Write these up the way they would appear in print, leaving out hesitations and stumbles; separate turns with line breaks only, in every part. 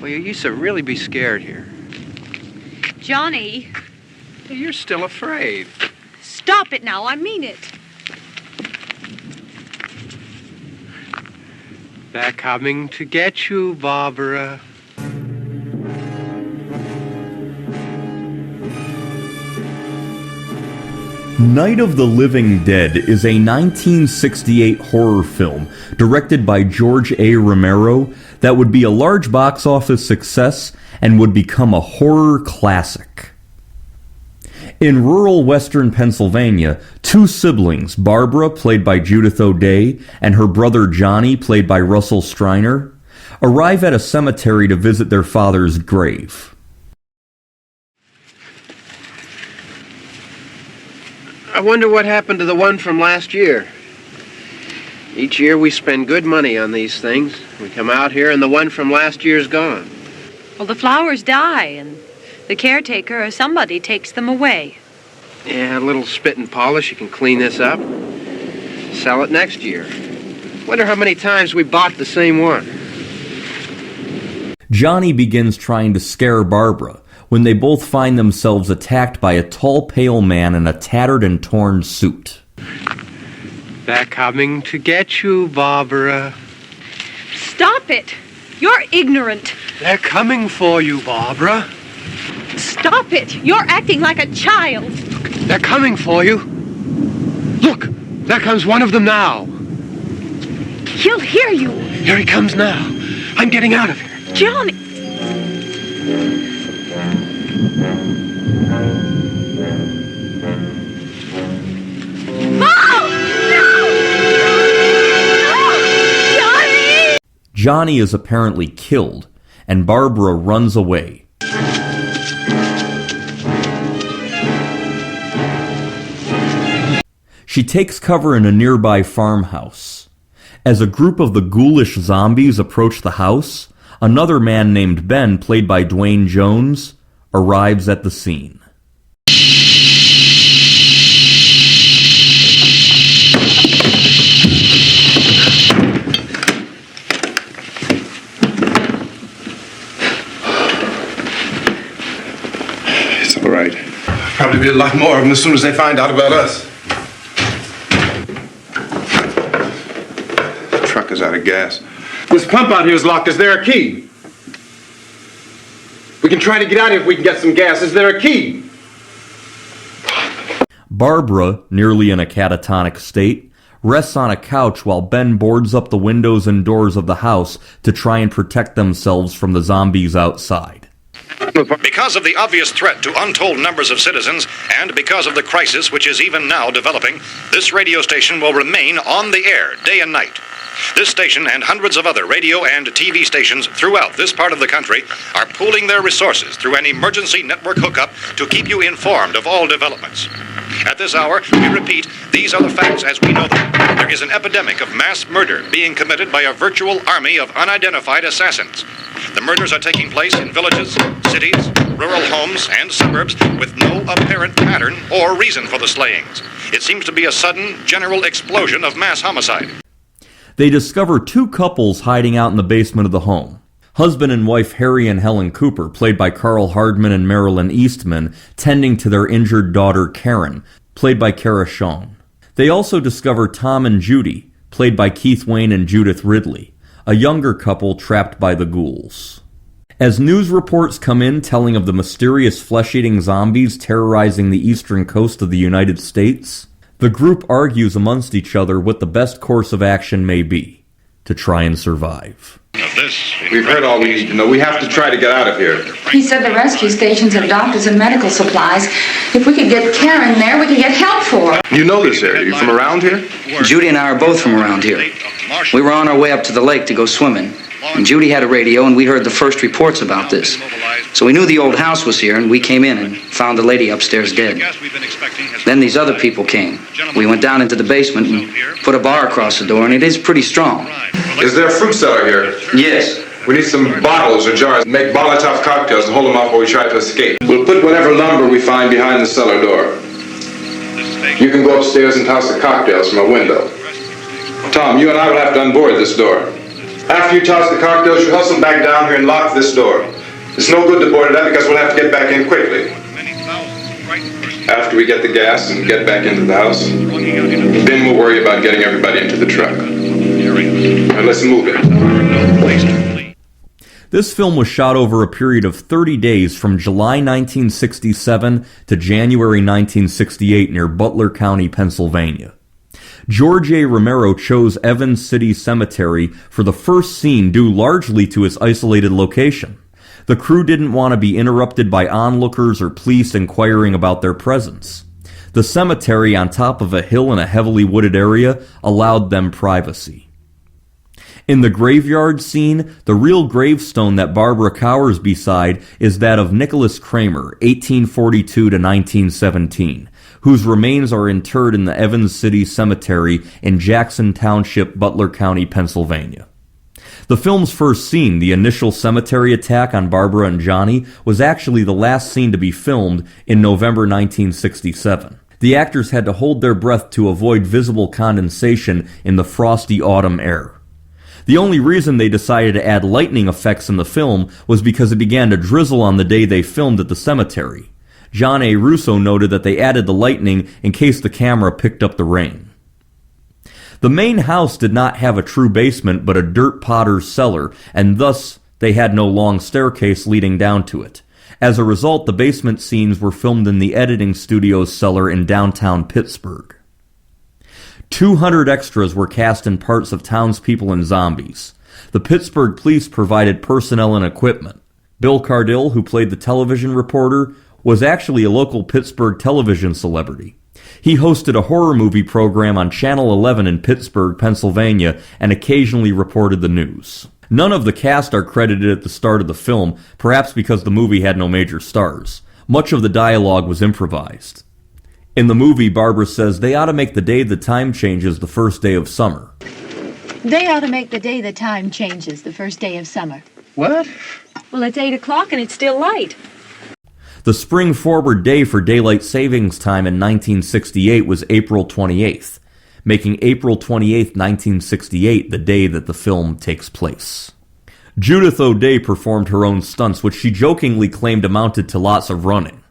Well, you used to really be scared here.
Johnny.
You're still afraid.
Stop it now, I mean it.
They're coming to get you, Barbara.
Night of the Living Dead is a 1968 horror film directed by George A. Romero that would be a large box office success and would become a horror classic. In rural western Pennsylvania, two siblings, Barbara, played by Judith O'Day, and her brother Johnny, played by Russell Striner, arrive at a cemetery to visit their father's grave.
I wonder what happened to the one from last year. Each year we spend good money on these things. We come out here and the one from last year's gone.
Well, the flowers die and the caretaker or somebody takes them away.
Yeah, a little spit and polish. You can clean this up. Sell it next year. Wonder how many times we bought the same one.
Johnny begins trying to scare Barbara when they both find themselves attacked by a tall, pale man in a tattered and torn suit.
They're coming to get you, Barbara.
Stop it! You're ignorant.
They're coming for you, Barbara.
Stop it! You're acting like a child.
They're coming for you. Look, there comes one of them now.
He'll hear you.
Here he comes now. I'm getting out of here.
Johnny!
Johnny is apparently killed, and Barbara runs away. She takes cover in a nearby farmhouse. As a group of the ghoulish zombies approach the house, another man named Ben, played by Duane Jones, arrives at the scene.
Right. Probably be a lot more of them as soon as they find out about us. The truck is out of gas. This pump out here is locked. Is there a key? We can try to get out here if we can get some gas. Is there a key?
Barbara, nearly in a catatonic state, rests on a couch while Ben boards up the windows and doors of the house to try and protect themselves from the zombies outside.
Because of the obvious threat to untold numbers of citizens, and because of the crisis which is even now developing, this radio station will remain on the air day and night. This station and hundreds of other radio and TV stations throughout this part of the country are pooling their resources through an emergency network hookup to keep you informed of all developments. At this hour, we repeat, these are the facts as we know them. There is an epidemic of mass murder being committed by a virtual army of unidentified assassins. The murders are taking place in villages, cities, rural homes, and suburbs with no apparent pattern or reason for the slayings. It seems to be a sudden, general explosion of mass homicide.
They discover two couples hiding out in the basement of the home. Husband and wife Harry and Helen Cooper, played by Carl Hardman and Marilyn Eastman, tending to their injured daughter Karen, played by Kara Shawn. They also discover Tom and Judy, played by Keith Wayne and Judith Ridley, a younger couple trapped by the ghouls. As news reports come in telling of the mysterious flesh-eating zombies terrorizing the eastern coast of the United States, the group argues amongst each other what the best course of action may be to try and survive.
We've heard all we need to know. We have to try to get out of here.
He said the rescue stations have doctors and medical supplies. If we could get Karen there, we could get help for her.
You know this area. You from around here?
Judy and I are both from around here. We were on our way up to the lake to go swimming. And Judy had a radio, and we heard the first reports about this. So we knew the old house was here, and we came in and found the lady upstairs dead. Then these other people came. We went down into the basement and put a bar across the door, and it is pretty strong.
Is there a fruit cellar here?
Yes.
We need some bottles or jars. Make Molotov cocktails and hold them out while we try to escape. We'll put whatever lumber we find behind the cellar door. You can go upstairs and toss the cocktails from a window. Tom, you and I will have to unboard this door. After you toss the cocktails, you hustle back down here and lock this door. It's no good to board it up because we'll have to get back in quickly. After we get the gas and get back into the house, then we'll worry about getting everybody into the truck. Now let's move it.
This film was shot over a period of 30 days from July 1967 to January 1968 near Butler County, Pennsylvania. George A. Romero chose Evans City Cemetery for the first scene due largely to its isolated location. The crew didn't want to be interrupted by onlookers or police inquiring about their presence. The cemetery on top of a hill in a heavily wooded area allowed them privacy. In the graveyard scene, the real gravestone that Barbara cowers beside is that of Nicholas Kramer, 1842 to 1917, whose remains are interred in the Evans City Cemetery in Jackson Township, Butler County, Pennsylvania. The film's first scene, the initial cemetery attack on Barbara and Johnny, was actually the last scene to be filmed in November 1967. The actors had to hold their breath to avoid visible condensation in the frosty autumn air. The only reason they decided to add lightning effects in the film was because it began to drizzle on the day they filmed at the cemetery. John A. Russo noted that they added the lightning in case the camera picked up the rain. The main house did not have a true basement but a dirt potter's cellar, and thus they had no long staircase leading down to it. As a result, the basement scenes were filmed in the editing studio's cellar in downtown Pittsburgh. 200 extras were cast in parts of townspeople and zombies. The Pittsburgh police provided personnel and equipment. Bill Cardill, who played the television reporter, was actually a local Pittsburgh television celebrity. He hosted a horror movie program on Channel 11 in Pittsburgh, Pennsylvania, and occasionally reported the news. None of the cast are credited at the start of the film, perhaps because the movie had no major stars. Much of the dialogue was improvised. In the movie, Barbara says they ought to make the day the time changes the first day of summer.
They ought to make the day the time changes the first day of summer.
What?
Well, it's 8 o'clock and it's still light.
The spring forward day for daylight savings time in 1968 was April 28th, making April 28th, 1968 the day that the film takes place. Judith O'Day performed her own stunts, which she jokingly claimed amounted to lots of running.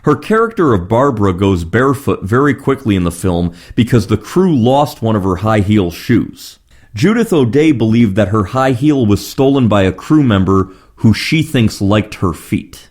Her character of Barbara goes barefoot very quickly in the film because the crew lost one of her high heel shoes. Judith O'Day believed that her high heel was stolen by a crew member who she thinks liked her feet.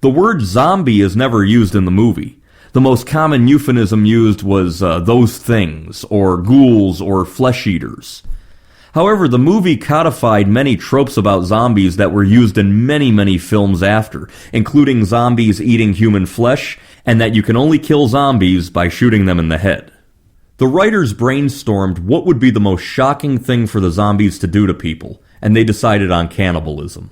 The word zombie is never used in the movie. The most common euphemism used was those things, or ghouls, or flesh eaters. However, the movie codified many tropes about zombies that were used in many, many films after, including zombies eating human flesh, and that you can only kill zombies by shooting them in the head. The writers brainstormed what would be the most shocking thing for the zombies to do to people, and they decided on cannibalism.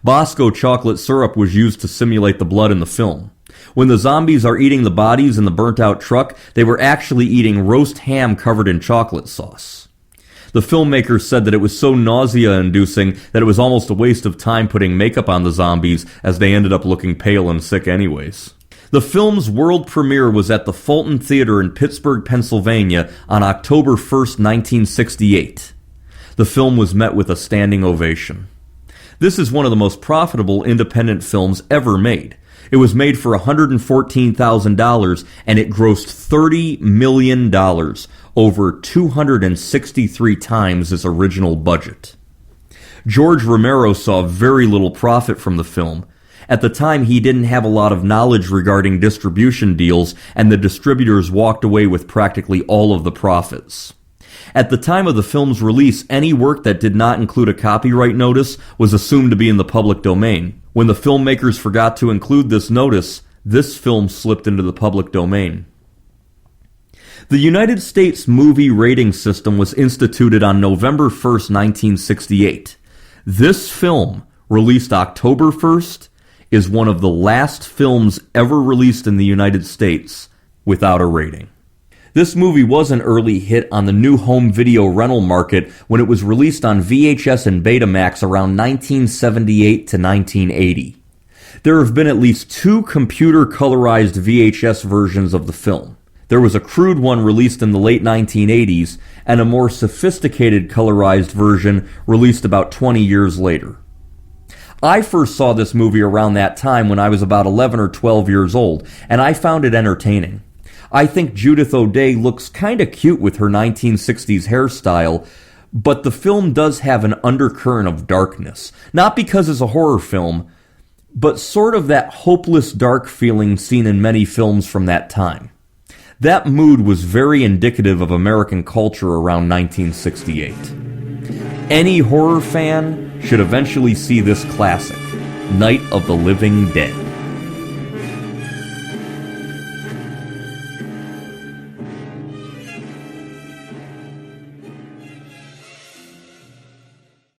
Bosco chocolate syrup was used to simulate the blood in the film. When the zombies are eating the bodies in the burnt-out truck, they were actually eating roast ham covered in chocolate sauce. The filmmakers said that it was so nausea-inducing that it was almost a waste of time putting makeup on the zombies, as they ended up looking pale and sick anyways. The film's world premiere was at the Fulton Theater in Pittsburgh, Pennsylvania on October 1st, 1968. The film was met with a standing ovation. This is one of the most profitable independent films ever made. It was made for $114,000 and it grossed $30 million, over 263 times its original budget. George Romero saw very little profit from the film. At the time, he didn't have a lot of knowledge regarding distribution deals, and the distributors walked away with practically all of the profits. At the time of the film's release, any work that did not include a copyright notice was assumed to be in the public domain. When the filmmakers forgot to include this notice, this film slipped into the public domain. The United States movie rating system was instituted on November 1st, 1968. This film, released October 1st, is one of the last films ever released in the United States without a rating. This movie was an early hit on the new home video rental market when it was released on VHS and Betamax around 1978 to 1980. There have been at least 2 computer-colorized VHS versions of the film. There was a crude one released in the late 1980s and a more sophisticated colorized version released about 20 years later. I first saw this movie around that time when I was about 11 or 12 years old, and I found it entertaining. I think Judith O'Dea looks kind of cute with her 1960s hairstyle, but the film does have an undercurrent of darkness. Not because it's a horror film, but sort of that hopeless dark feeling seen in many films from that time. That mood was very indicative of American culture around 1968. Any horror fan should eventually see this classic, Night of the Living Dead.